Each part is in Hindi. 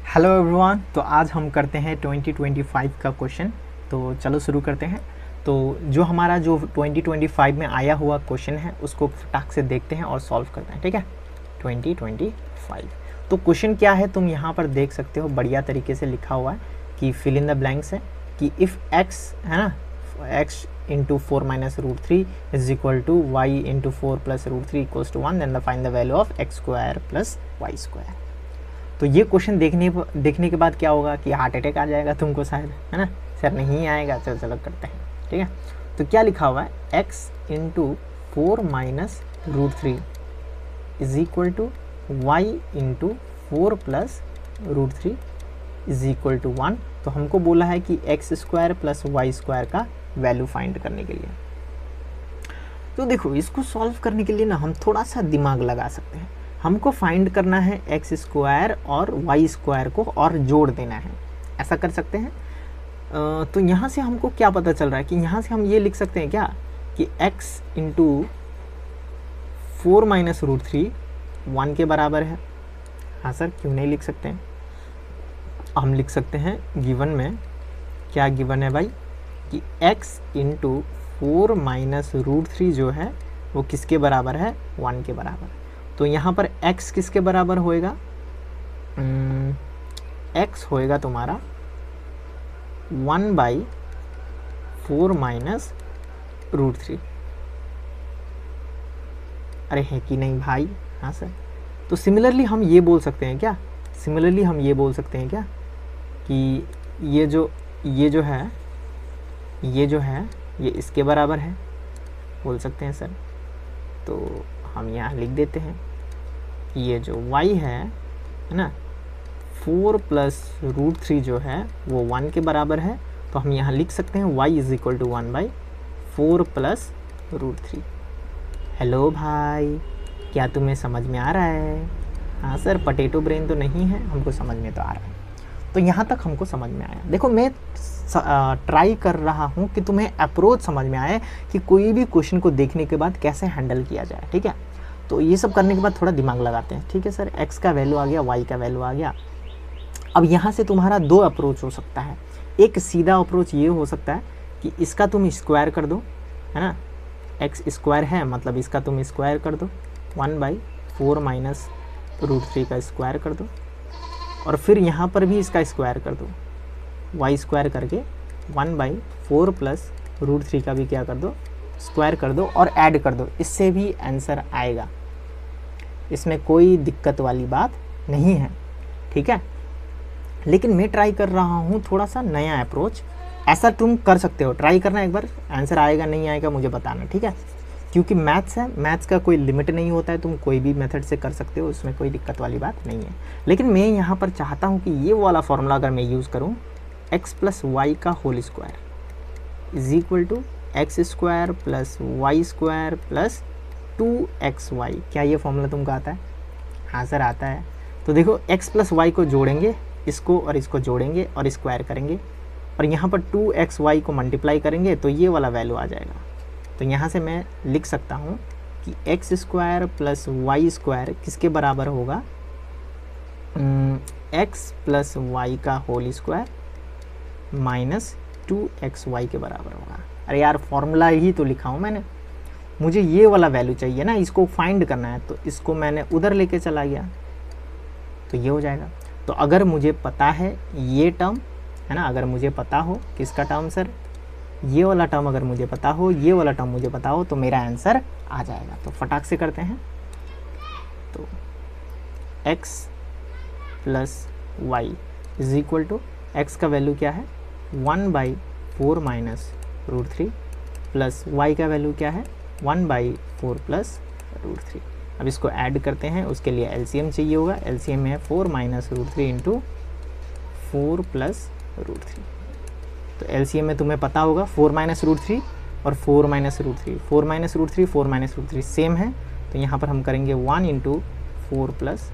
Hello everyone. तो आज हम करते हैं 2025 का क्वेश्चन। तो चलो शुरू करते हैं। तो जो हमारा 2025 में आया हुआ क्वेश्चन है उसको फटाक से देखते हैं और सॉल्व करते हैं, ठीक है। 2025 तो क्वेश्चन क्या है तुम यहाँ पर देख सकते हो, बढ़िया तरीके से लिखा हुआ है कि फिल इन द ब्लैंक्स है कि इफ़ x है ना, x into 4 minus root 3 is equal to Y into 4 plus root 3 equals to 1, then find the value of X square plus Y square. तो ये क्वेश्चन देखने के बाद क्या होगा कि हार्ट अटैक आ जाएगा तुमको शायद, है ना। सर नहीं आएगा, चलो करते हैं, ठीक है। तो क्या लिखा हुआ है, x into 4 minus root 3 is equal to Y into 4 plus root 3 is equal to 1। तो हमको बोला है कि X square plus Y square का वैल्यू फाइंड करने के लिए। तो देखो, इसको सॉल्व करने के लिए ना हम थोड़ा सा दिमाग लगा सकते हैं। हमको फाइंड करना है एक्स स्क्वायर और वाई स्क्वायर को और जोड़ देना है, ऐसा कर सकते हैं। तो यहाँ से हमको क्या पता चल रहा है कि यहाँ से हम ये लिख सकते हैं क्या कि x इंटू 4 माइनस रूट 3 1 के बराबर है। हाँ सर, क्यों नहीं लिख सकते हैं। हम लिख सकते हैं गिवन में, क्या गिवन है भाई, कि x इंटू 4 माइनस रूट 3 जो है वो किसके बराबर है, 1 के बराबर। तो यहाँ पर x किसके बराबर होएगा, x होएगा तुम्हारा 1/4 माइनस रूट 3। अरे है कि नहीं भाई। हाँ सर। तो सिमिलरली हम ये बोल सकते हैं क्या, कि ये जो है ये इसके बराबर है, बोल सकते हैं सर। तो हम यहाँ लिख देते हैं ये जो y है ना, 4 प्लस रूट 3 जो है वो 1 के बराबर है। तो हम यहाँ लिख सकते हैं y is equal to 1/4 plus root 3। Hello भाई, क्या तुम्हें समझ में आ रहा है। हाँ सर, पटेटो ब्रेन तो नहीं है, हमको समझ में तो आ रहा है। तो यहाँ तक हमको समझ में आया। देखो, मैं ट्राई कर रहा हूँ कि तुम्हें अप्रोच समझ में आए कि कोई भी क्वेश्चन को देखने के बाद कैसे हैंडल किया जाए, ठीक है। तो ये सब करने के बाद थोड़ा दिमाग लगाते हैं, ठीक है सर। x का वैल्यू आ गया, y का वैल्यू आ गया। अब यहाँ से तुम्हारा दो अप्रोच हो सकता है। एक सीधा अप्रोच ये हो सकता है कि इसका तुम स्क्वायर कर दो, है ना, x स्क्वायर है मतलब इसका तुम स्क्वायर कर दो, 1/4 माइनस रूट 3 का स्क्वायर कर दो, और फिर यहाँ पर भी इसका स्क्वायर कर दो, y स्क्वायर करके 1/4 प्लस रूट 3 का भी क्या कर दो, स्क्वायर कर दो और ऐड कर दो। इससे भी आंसर आएगा, इसमें कोई दिक्कत वाली बात नहीं है, ठीक है। लेकिन मैं ट्राई कर रहा हूँ थोड़ा सा नया अप्रोच। ऐसा तुम कर सकते हो, ट्राई करना एक बार, आंसर आएगा नहीं आएगा मुझे बताना, ठीक है। क्योंकि मैथ्स है, मैथ्स का कोई लिमिट नहीं होता है, तुम कोई भी मेथड से कर सकते हो, उसमें कोई दिक्कत वाली बात नहीं है। लेकिन मैं यहाँ पर चाहता हूँ कि ये वाला फॉर्मूला अगर मैं यूज़ करूँ, x प्लस वाई का whole square is equal to X square plus Y square plus 2xy। क्या ये फॉर्मूला तुमको आता है। हाँ सर आता है। तो देखो, x प्लस वाई को जोड़ेंगे, इसको और इसको जोड़ेंगे और स्क्वायर करेंगे, और यहाँ पर 2xy को मल्टीप्लाई करेंगे तो ये वाला वैल्यू आ जाएगा। तो यहाँ से मैं लिख सकता हूँ कि X square plus Y square किसके बराबर होगा, x प्लस वाई का होल स्क्वायर माइनस 2xy के बराबर होगा। अरे यार, फॉर्मूला ही तो लिखा हूँ मैंने, मुझे ये वाला वैल्यू चाहिए ना, इसको फाइंड करना है। तो इसको मैंने उधर लेके चला गया, तो ये हो जाएगा। तो अगर मुझे पता है ये टर्म, है ना, अगर मुझे पता हो किसका टर्म सर, ये वाला टर्म अगर मुझे पता हो, ये वाला टर्म मुझे पता हो, तो मेरा आंसर आ जाएगा। तो फटाक से करते हैं। तो x plus Y is equal to, X का वैल्यू क्या है 1/4 माइनस रूट 3 प्लस वाई का वैल्यू क्या है 1/4 प्लस रूट 3। अब इसको ऐड करते हैं, उसके लिए एलसीएम चाहिए होगा। एलसीएम में है 4 minus root 3 into 4 plus root 3। तो एलसीएम में तुम्हें पता होगा 4 माइनस रूट 3 और 4 minus root 3, 4 minus root 3 4 minus root 3 same है। तो यहाँ पर हम करेंगे 1 इंटू 4 प्लस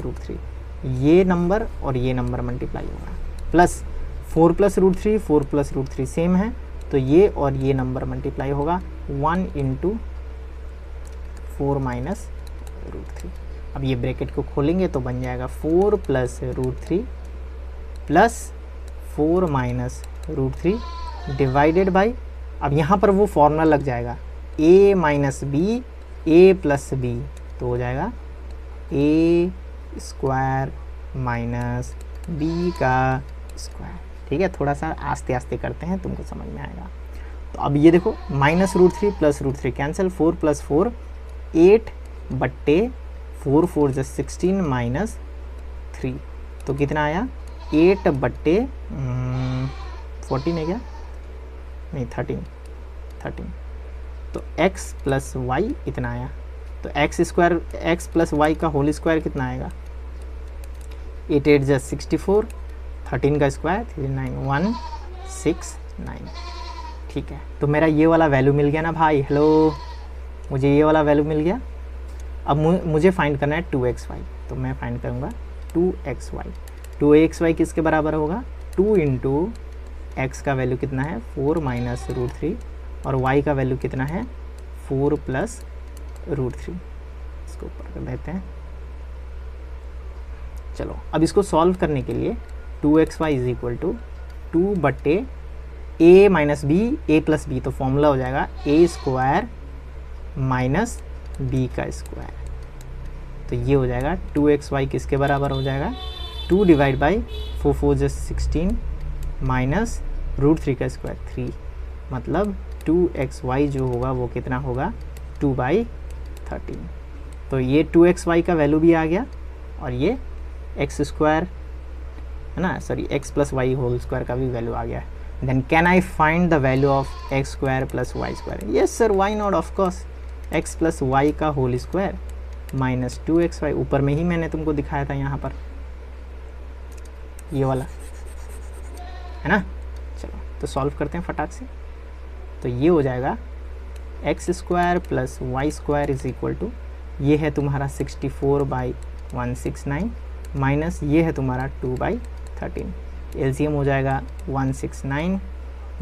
रूट 3, ये नंबर और ये नंबर मल्टीप्लाई होगा, plus 4 plus root 3 4 plus root 3 same है, तो ये और ये नंबर मल्टीप्लाई होगा 1 इंटू 4 माइनस रूट 3। अब ये ब्रैकेट को खोलेंगे तो बन जाएगा 4 plus √3 plus 4 minus √3 divided by, अब यहाँ पर वो फॉर्मूला लग जाएगा a minus B a plus B, तो हो जाएगा a स्क्वायर माइनस b का स्क्वायर। ठीक है, थोड़ा सा आस्ते आस्ते करते हैं, तुमको समझ में आएगा। तो अब ये देखो माइनस √3 प्लस √3 कैंसिल, 4 प्लस 4 8 बट्टे 4 4 जो 16 माइनस 3, तो कितना आया 8 बट्टे 14 है क्या, नहीं 13, तो x प्लस वाई इतना आया। तो x square x plus Y का होल स्क्वायर कितना आएगा, 8 8 जो 64, 13 का स्क्वायर 169। ठीक है, तो मेरा ये वाला वैल्यू मिल गया ना भाई, हेलो, मुझे ये वाला वैल्यू मिल गया। अब मुझे फाइंड करना है 2xy, तो मैं फाइंड करूँगा 2xy। 2xy किसके बराबर होगा, 2 इंटू एक्स का वैल्यू कितना है 4 माइनस √3 और y का वैल्यू कितना है 4 प्लस √3। इसको ऊपर कर देते हैं। चलो अब इसको सॉल्व करने के लिए 2xy इज इक्वल टू 2 बट्टे a minus B a plus B, तो फॉर्मूला हो जाएगा a स्क्वायर माइनस b का स्क्वायर। तो ये हो जाएगा 2xy किसके बराबर हो जाएगा, 2 डिवाइड बाई 4 4 जो 16 माइनस √3 का स्क्वायर 3, मतलब 2xy जो होगा वो कितना होगा 2/13। तो ये 2xy का वैल्यू भी आ गया और ये x स्क्वायर है ना, sorry x plus Y whole square का भी वैल्यू आ गया। Then can I find the value of x square plus Y square, yes sir why not, of course x plus Y का होल स्क्वायर माइनस 2xy, ऊपर में ही मैंने तुमको दिखाया था यहाँ पर ये वाला, है ना। चलो तो सॉल्व करते हैं फटाक से। तो ये हो जाएगा x square plus Y square is equal to, ये है तुम्हारा 64/169 माइनस ये है तुम्हारा 2/13, एलसीएम हो जाएगा 169,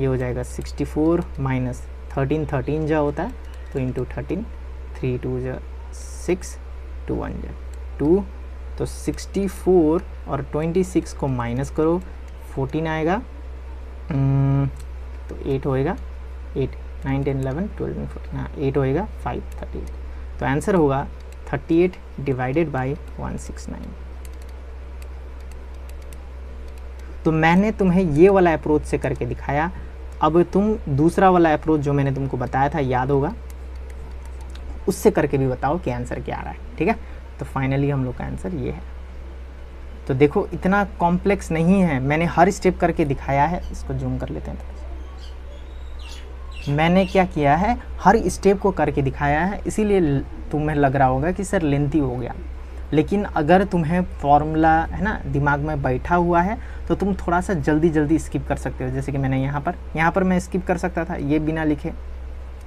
ये हो जाएगा 64 माइनस 13 13 जो होता है तो इंटू 13, 3 2 जो 6, 2 1 जो 2, तो 64 और 26 को माइनस करो 14 आएगा, तो 8 होएगा, 8 9 10 11 12 14, हाँ 8 होएगा 5 38, तो आंसर होगा 38 डिवाइडेड बाई 169। तो मैंने तुम्हें ये वाला अप्रोच से करके दिखाया, अब तुम दूसरा वाला अप्रोच जो मैंने तुमको बताया था याद होगा, उससे करके भी बताओ कि आंसर क्या आ रहा है। ठीक है, तो फाइनली हम लोग का आंसर ये है। तो देखो इतना कॉम्प्लेक्स नहीं है, मैंने हर स्टेप करके दिखाया है। इसको जूम कर लेते हैं, मैंने क्या किया है हर स्टेप को करके दिखाया है, इसीलिए तुम्हें लग रहा होगा कि सर लेंथी हो गया। लेकिन अगर तुम्हें फॉर्मूला है ना दिमाग में बैठा हुआ है तो तुम थोड़ा सा जल्दी जल्दी स्किप कर सकते हो। जैसे कि मैंने यहाँ पर मैं स्किप कर सकता था, ये बिना लिखे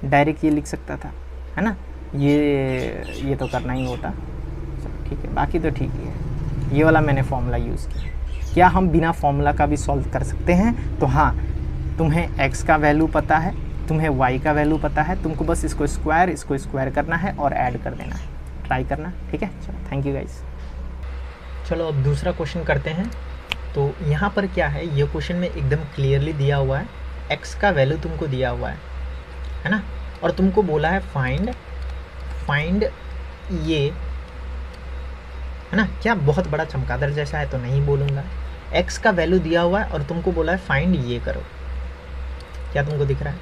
डायरेक्ट ये लिख सकता था, है ना, ये तो करना ही होता। चलो ठीक है, बाकी तो ठीक ही है। ये वाला मैंने फॉर्मूला यूज़ किया। क्या हम बिना फॉर्मूला का भी सॉल्व कर सकते हैं? तो हाँ, तुम्हें x का वैल्यू पता है, तुम्हें y का वैल्यू पता है, तुमको बस इसको स्क्वायर करना है और ऐड कर देना है, ट्राई करना। ठीक है, चलो थैंक यू गाइस। चलो अब दूसरा क्वेश्चन करते हैं। तो यहाँ पर क्या है, ये क्वेश्चन में एकदम क्लियरली दिया हुआ है, x का वैल्यू तुमको दिया हुआ है ना, और तुमको बोला है फाइंड ये, है ना। क्या बहुत बड़ा चमगादड़ जैसा है तो नहीं बोलूँगा। x का वैल्यू दिया हुआ है और तुमको बोला है फाइंड ये करो। क्या तुमको दिख रहा है?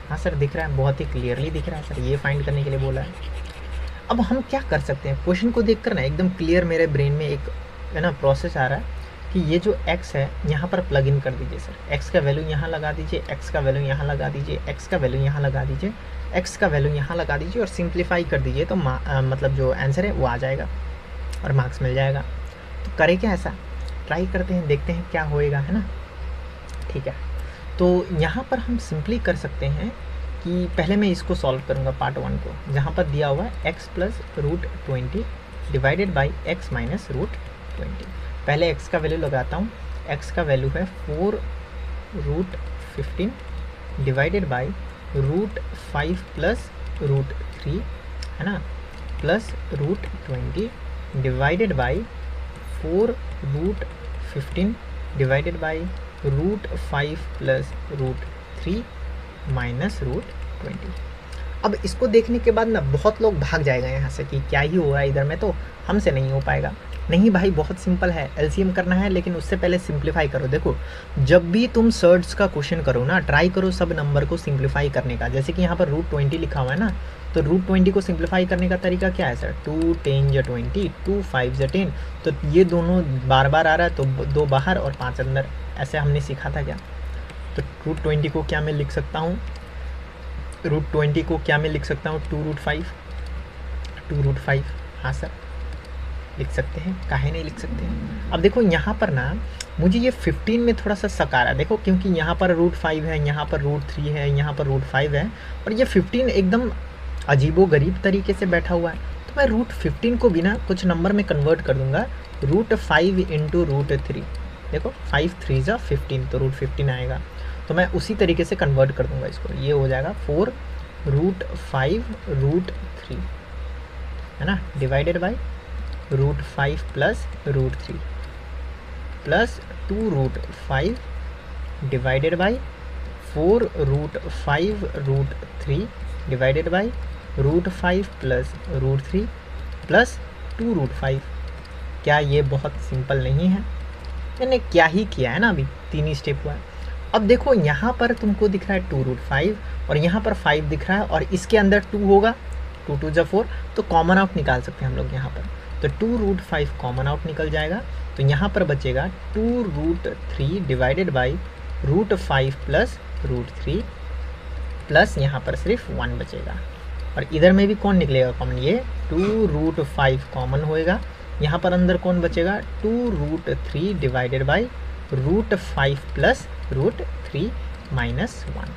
हाँ सर दिख रहा है, बहुत ही क्लियरली दिख रहा है सर, ये फाइंड करने के लिए बोला है। अब हम क्या कर सकते हैं, क्वेश्चन को देखकर ना एकदम क्लियर मेरे ब्रेन में एक है ना प्रोसेस आ रहा है कि ये जो x है यहाँ पर प्लग इन कर दीजिए सर, x का वैल्यू यहाँ लगा दीजिए, x का वैल्यू यहाँ लगा दीजिए, x का वैल्यू यहाँ लगा दीजिए, x का वैल्यू यहाँ लगा दीजिए और सिंप्लीफाई कर दीजिए, तो मतलब जो आंसर है वो आ जाएगा और मार्क्स मिल जाएगा। तो करें क्या ऐसा, ट्राई करते हैं, देखते हैं क्या होएगा, है ना। ठीक है, तो यहाँ पर हम सिंपली कर सकते हैं कि पहले मैं इसको सॉल्व करूँगा पार्ट 1 को, जहाँ पर दिया हुआ है x plus √20 divided by x minus √20। पहले x का वैल्यू लगाता हूँ, x का वैल्यू है 4√15 डिवाइडेड बाई √5 प्लस √3, है ना, plus root 20 divided by 4 root 15 divided by root 5 plus root 3 minus root 20। अब इसको देखने के बाद ना बहुत लोग भाग जाएगा यहाँ से कि क्या ही हो रहा है इधर में, तो हमसे नहीं हो पाएगा। नहीं भाई, बहुत सिंपल है, एलसीएम करना है, लेकिन उससे पहले सिंप्लीफाई करो। देखो, जब भी तुम सर्ट्स का क्वेश्चन करो ना, ट्राई करो सब नंबर को सिंप्लीफाई करने का। जैसे कि यहाँ पर रूट 20 लिखा हुआ है ना, तो रूट 20 को सिंप्लीफाई करने का तरीका क्या है सर? 2 10 या 20, 2 5 या 10। तो ये दोनों बार बार आ रहा है, तो 2 बाहर और 5 अंदर, ऐसे हमने सीखा था क्या? तो रूट 20 को क्या मैं लिख सकता हूँ? रूट 20 को क्या मैं लिख सकता हूँ? 2 रूट 5। हाँ सर, लिख सकते हैं, काहे नहीं लिख सकते हैं। अब देखो यहाँ पर ना मुझे ये 15 में थोड़ा सा शक आ रहा है। देखो, क्योंकि यहाँ पर रूट 5 है, यहाँ पर रूट 3 है, यहाँ पर रूट 5 है, और ये 15 एकदम अजीबो गरीब तरीके से बैठा हुआ है। तो मैं रूट 15 को भी ना कुछ नंबर में कन्वर्ट कर दूंगा, रूट 5 इंटू रूट 3। देखो 5 3 जा 15, तो रूट 15 आएगा। तो मैं उसी तरीके से कन्वर्ट कर दूंगा इसको, ये हो जाएगा 4 रूट 5 रूट 3, है ना, divided by root 5 plus root 3 plus 2 root 5 divided by 4 root 5 root 3 divided by root 5 plus root 3 plus 2 root 5। क्या ये बहुत सिंपल नहीं है? मैंने क्या ही किया है ना, अभी 3 ही स्टेप हुआ है। अब देखो यहाँ पर तुमको दिख रहा है 2 रूट 5 और यहाँ पर 5 दिख रहा है, और इसके अंदर 2 होगा, 2 2 जा 4, तो कॉमन आउट निकाल सकते हैं हम लोग यहाँ पर। तो 2 रूट 5 कॉमन आउट निकल जाएगा, तो यहाँ पर बचेगा 2 root 3 divided by root 5 plus root 3 plus यहाँ पर सिर्फ 1 बचेगा, और इधर में भी कौन निकलेगा कॉमन? ये 2 रूट 5 कॉमन होएगा। यहाँ पर अंदर कौन बचेगा? 2 root 3 divided by root 5 plus root 3 minus 1,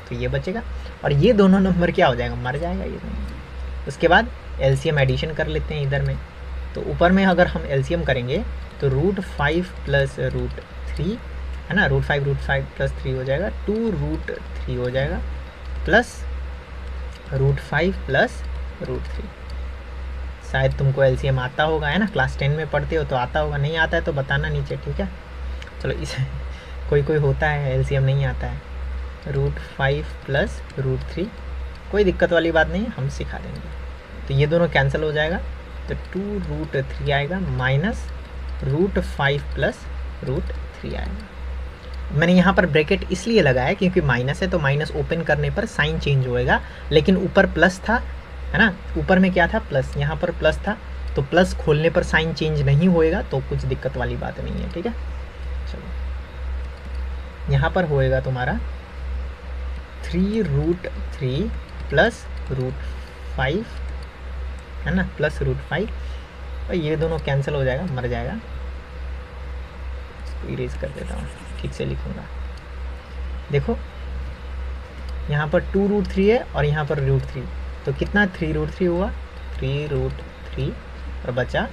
तो ये बचेगा। और ये दोनों नंबर क्या हो जाएगा? मर जाएगा ये दोनों। उसके बाद एलसीएम एडिशन कर लेते हैं इधर में। तो ऊपर में अगर हम एलसीएम करेंगे तो रूट 5 प्लस रूट 3, है ना, रूट 5 प्लस 3 हो जाएगा, 2 रूट 3 हो जाएगा प्लस रूट 5 प्लस रूट 3। शायद तुमको एलसीएम आता होगा, है ना, क्लास 10 में पढ़ते हो तो आता होगा, नहीं आता है तो बताना नीचे, ठीक है। चलो, इस कोई होता है एलसीएम नहीं आता है। रूट 5 प्लस रूट 3, कोई दिक्कत वाली बात नहीं है, हम सिखा देंगे। तो ये दोनों कैंसिल हो जाएगा, तो 2 रूट 3 आएगा माइनस रूट 5 प्लस रूट 3 आएगा। मैंने यहाँ पर ब्रैकेट इसलिए लगाया क्योंकि माइनस है, तो माइनस ओपन करने पर साइन चेंज होएगा, लेकिन ऊपर प्लस था, है ना, ऊपर में क्या था? प्लस, यहाँ पर प्लस था, तो प्लस खोलने पर साइन चेंज नहीं होएगा, तो कुछ दिक्कत वाली बात नहीं है, ठीक है। चलो, यहाँ पर होएगा तुम्हारा 3 रूट 3 प्लस रूट 5, है ना, प्लस रूट 5, और ये दोनों कैंसिल हो जाएगा, मर जाएगा। इसको इरेज कर देता हूँ, ठीक से लिखूँगा। देखो यहाँ पर 2 रूट 3 है और यहाँ पर रूट 3, तो कितना 3 रूट 3 हुआ? 3 रूट 3 और बचा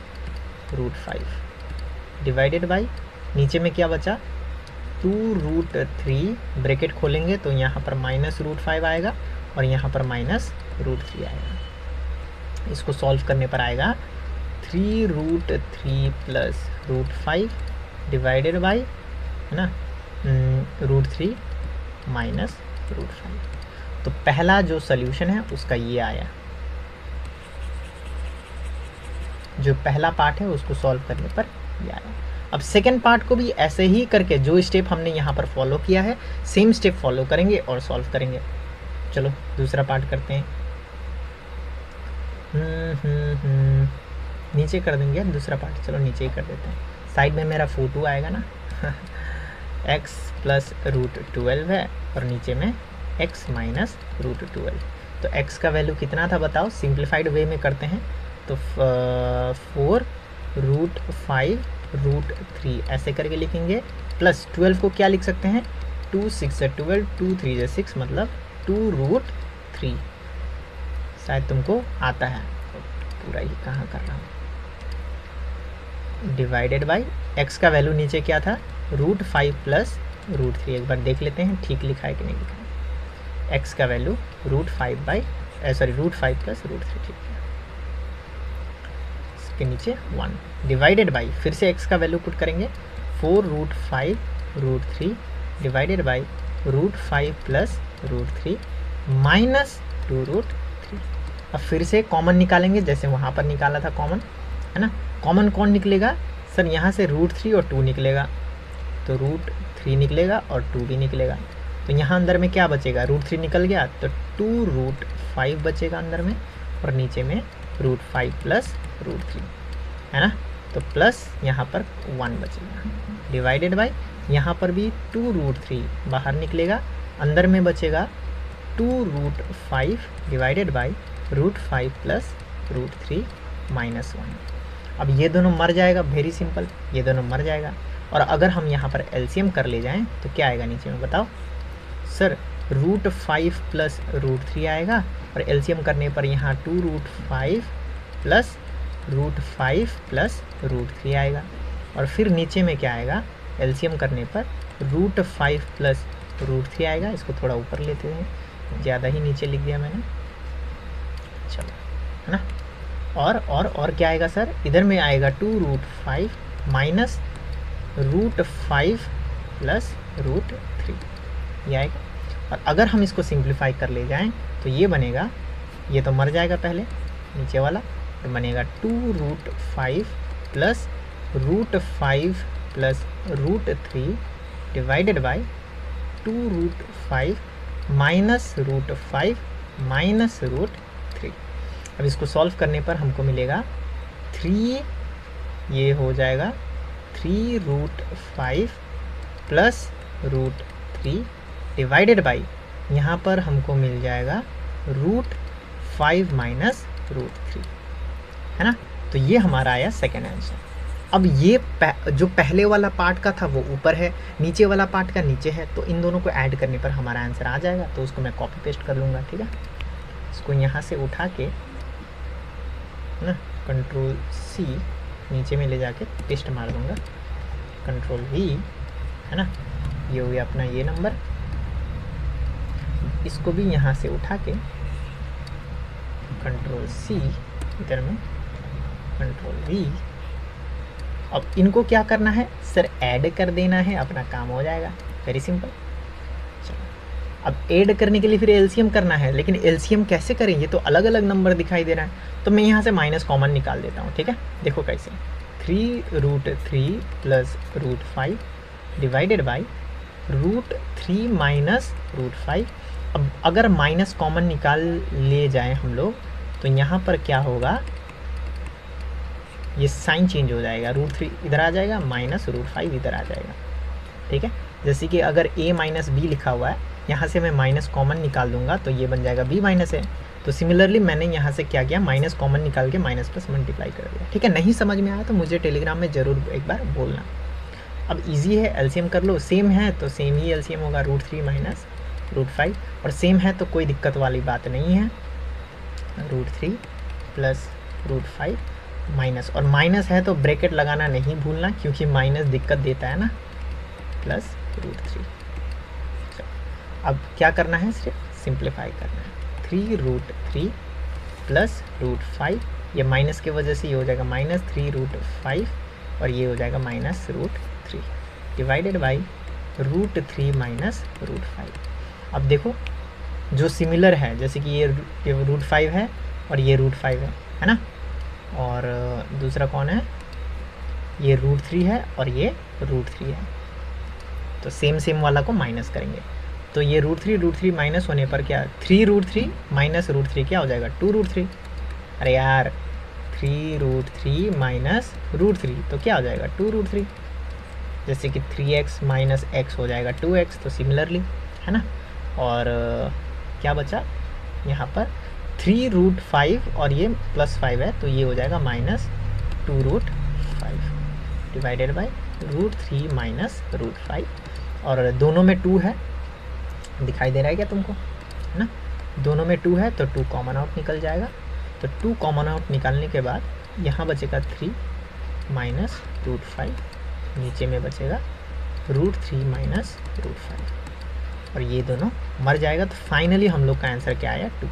रूट 5 डिवाइडेड बाई, नीचे में क्या बचा? 2 रूट 3, ब्रैकेट खोलेंगे तो यहाँ पर माइनस रूट 5 आएगा और यहाँ पर माइनस रूट 3 आएगा। इसको सॉल्व करने पर आएगा 3 root 3 plus root 5 divided by, है ना, रूट 3 माइनस रूट 5। तो पहला जो सॉल्यूशन है उसका ये आया, जो पहला पार्ट है उसको सॉल्व करने पर ये आया। अब सेकेंड पार्ट को भी ऐसे ही करके जो स्टेप हमने यहाँ पर फॉलो किया है, सेम स्टेप फॉलो करेंगे और सॉल्व करेंगे। चलो दूसरा पार्ट करते हैं। नीचे कर देंगे दूसरा पार्ट, चलो नीचे ही कर देते हैं। साइड में मेरा फोटो आएगा ना x प्लस रूट 12 है और नीचे में x माइनस रूट 12। तो x का वैल्यू कितना था बताओ? सिंप्लीफाइड वे में करते हैं तो 4 रूट 5 रूट 3 ऐसे करके लिखेंगे, प्लस 12 को क्या लिख सकते हैं? 2 6 12, 2 3 6, मतलब 2 रूट 3। शायद तुमको आता है, पूरा ही कहाँ कर रहा हूँ। डिवाइडेड बाई x का वैल्यू नीचे क्या था? Root 5 plus root 3। एक बार देख लेते हैं ठीक लिखा है कि नहीं लिखा है। x का वैल्यू रूट 5 प्लस रूट 3, ठीक है। उसके नीचे 1 डिवाइडेड बाई, फिर से x का वैल्यू पुट करेंगे 4√5√3 डिवाइडेड बाई √5 प्लस √3 माइनस 2√3। अब फिर से कॉमन निकालेंगे जैसे वहाँ पर निकाला था कॉमन, है ना। कॉमन कौन निकलेगा सर, यहाँ से √3 और 2 निकलेगा, तो √3 निकलेगा और 2 भी निकलेगा। तो यहाँ अंदर में क्या बचेगा, √3 निकल गया तो 2√5 बचेगा अंदर में, और नीचे में √5 प्लस √3, है ना। तो प्लस यहाँ पर 1 बचेगा डिवाइडेड बाई, यहाँ पर भी 2√3 बाहर निकलेगा, अंदर में बचेगा 2√5 डिवाइडेड बाई √5 प्लस √3 माइनस 1। अब ये दोनों मर जाएगा, वेरी सिंपल, ये दोनों मर जाएगा। और अगर हम यहाँ पर एलसीएम कर ले जाएं तो क्या आएगा नीचे में बताओ सर, √5 प्लस √3 आएगा, और एलसीएम करने पर यहाँ 2√5 प्लस √5 प्लस √3 आएगा। और फिर नीचे में क्या आएगा, एलसीएम करने पर √5 प्लस √3 आएगा। इसको थोड़ा ऊपर लेते हैं, ज़्यादा ही नीचे लिख दिया मैंने, चलो, है ना। और क्या आएगा सर, इधर में आएगा 2√5 माइनस √5 प्लस √3, ये आएगा। और अगर हम इसको सिंप्लीफाई कर ले जाएं तो ये बनेगा, ये तो मर जाएगा पहले नीचे वाला, तो बनेगा 2√5 plus √5 plus √3 divided by 2√5 minus √5 minus √3। अब इसको सॉल्व करने पर हमको मिलेगा 3, ये हो जाएगा 3√5 प्लस √3 डिवाइडेड बाई, यहाँ पर हमको मिल जाएगा √5 माइनस √3, है ना। तो ये हमारा आया सेकेंड आंसर। अब ये जो पहले वाला पार्ट का था वो ऊपर है, नीचे वाला पार्ट का नीचे है, तो इन दोनों को ऐड करने पर हमारा आंसर आ जाएगा। तो उसको मैं कॉपी पेस्ट कर लूँगा, ठीक है। इसको यहाँ से उठा के ना Ctrl+C नीचे में ले जाके पेस्ट मार दूँगा, Ctrl+V, है ना। ये हो गया अपना ये नंबर। इसको भी यहाँ से उठा के Ctrl+C, इधर में Ctrl+V। अब इनको क्या करना है सर, ऐड कर देना है, अपना काम हो जाएगा, वेरी सिंपल। चलो, अब ऐड करने के लिए फिर एलसीएम करना है, लेकिन एलसीएम कैसे करें, ये तो अलग अलग नंबर दिखाई दे रहा है। तो मैं यहाँ से माइनस कॉमन निकाल देता हूँ, ठीक है। देखो कैसे, 3√3 प्लस √5 डिवाइडेड बाई √3 माइनस √5। अब अगर माइनस कॉमन निकाल ले जाएं हम लोग तो यहाँ पर क्या होगा, ये साइन चेंज हो जाएगा, √3 इधर आ जाएगा, माइनस √5 इधर आ जाएगा, ठीक है। जैसे कि अगर a माइनस बी लिखा हुआ है, यहाँ से मैं माइनस कॉमन निकाल दूंगा तो ये बन जाएगा b माइनस है। तो सिमिलरली मैंने यहाँ से क्या किया, माइनस कॉमन निकाल के माइनस प्लस मल्टीप्लाई कर दिया, ठीक है। नहीं समझ में आया तो मुझे टेलीग्राम में ज़रूर एक बार बोलना। अब इजी है, एलसीएम कर लो, सेम है तो सेम ही एलसीएम होगा, √3 माइनस √5, और सेम है तो कोई दिक्कत वाली बात नहीं है, √3 प्लस √5 माइनस, और माइनस है तो ब्रैकेट लगाना नहीं भूलना, क्योंकि माइनस दिक्कत देता है ना, प्लस √3। अब क्या करना है, सिर्फ सिंप्लीफाई करना है, 3√3 प्लस √5, ये माइनस की वजह से ये हो जाएगा माइनस 3√5, और ये हो जाएगा माइनस √3 डिवाइडेड बाई √3 माइनस √5। अब देखो जो सिमिलर है, जैसे कि ये √5 है और ये √5 है ना, और दूसरा कौन है, ये √3 है और ये √3 है, तो सेम सेम वाला को माइनस करेंगे। तो ये √3 माइनस होने पर क्या, 3√3 माइनस √3 क्या हो जाएगा, 2√3। अरे यार 3√3 माइनस √3 तो क्या हो जाएगा, 2√3। जैसे कि 3x माइनस x हो जाएगा 2x, तो सिमिलरली, है ना। और क्या बचा यहाँ पर, 3√5 और ये +5 है, तो ये हो जाएगा माइनस 2√5 डिवाइडेड बाई √3 माइनस √5, और दोनों में 2 है, दिखाई दे रहा है क्या तुमको, है ना। दोनों में 2 है तो 2 कॉमन आउट निकल जाएगा। तो 2 कॉमन आउट निकालने के बाद यहाँ बचेगा 3 माइनस √5, नीचे में बचेगा √3 माइनस √5, और ये दोनों मर जाएगा। तो फाइनली हम लोग का आंसर क्या आया, 2।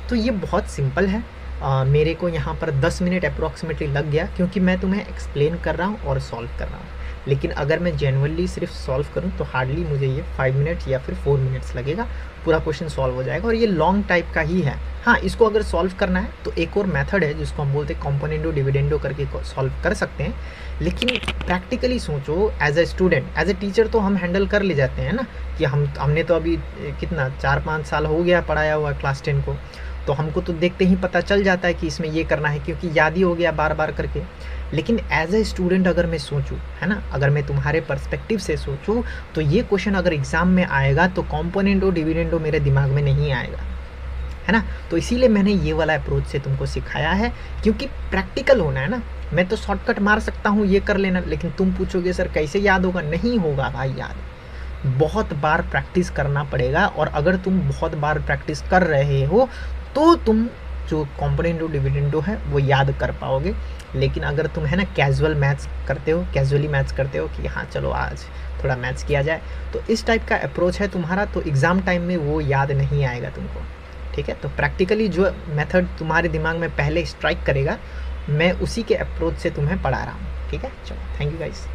तो ये बहुत सिंपल है, मेरे को यहाँ पर 10 मिनट अप्रॉक्सीमेटली लग गया, क्योंकि मैं तुम्हें एक्सप्लेन कर रहा हूँ और सॉल्व कर रहा हूँ। लेकिन अगर मैं जेन्युइनली सिर्फ सॉल्व करूँ तो हार्डली मुझे ये 5 मिनट्स या फिर 4 मिनट्स लगेगा, पूरा क्वेश्चन सॉल्व हो जाएगा। और ये लॉन्ग टाइप का ही है। हाँ, इसको अगर सॉल्व करना है तो एक और मेथड है जिसको हम बोलते हैं कंपोनेंडो डिविडेंडो करके सॉल्व कर सकते हैं। लेकिन प्रैक्टिकली सोचो, as a student, as a teacher तो हम हैंडल कर ले जाते हैं ना, कि हमने तो अभी कितना 4-5 साल हो गया पढ़ाया हुआ क्लास 10 को, तो हमको तो देखते ही पता चल जाता है कि इसमें ये करना है, क्योंकि याद ही हो गया बार बार करके। लेकिन एज ए स्टूडेंट अगर मैं सोचूं, है ना, अगर मैं तुम्हारे पर्सपेक्टिव से सोचूं, तो ये क्वेश्चन अगर एग्जाम में आएगा तो कंपोनेंडो डिविडेंडो मेरे दिमाग में नहीं आएगा, है ना। तो इसीलिए मैंने ये वाला अप्रोच से तुमको सिखाया है, क्योंकि प्रैक्टिकल होना है ना। मैं तो शॉर्टकट मार सकता हूँ, ये कर लेना, लेकिन तुम पूछोगे सर कैसे याद होगा, नहीं होगा भाई याद, बहुत बार प्रैक्टिस करना पड़ेगा। और अगर तुम बहुत बार प्रैक्टिस कर रहे हो तो तुम जो कंपोनेंडो डिविडेंडो है वो याद कर पाओगे। लेकिन अगर तुम, है ना, कैजुअली मैथ्स करते हो कि हाँ चलो आज थोड़ा मैथ्स किया जाए, तो इस टाइप का अप्रोच है तुम्हारा, तो एग्ज़ाम टाइम में वो याद नहीं आएगा तुमको। ठीक है, तो प्रैक्टिकली जो मेथड तुम्हारे दिमाग में पहले स्ट्राइक करेगा, मैं उसी के अप्रोच से तुम्हें पढ़ा रहा हूँ। ठीक है, चलो, थैंक यू गाइस।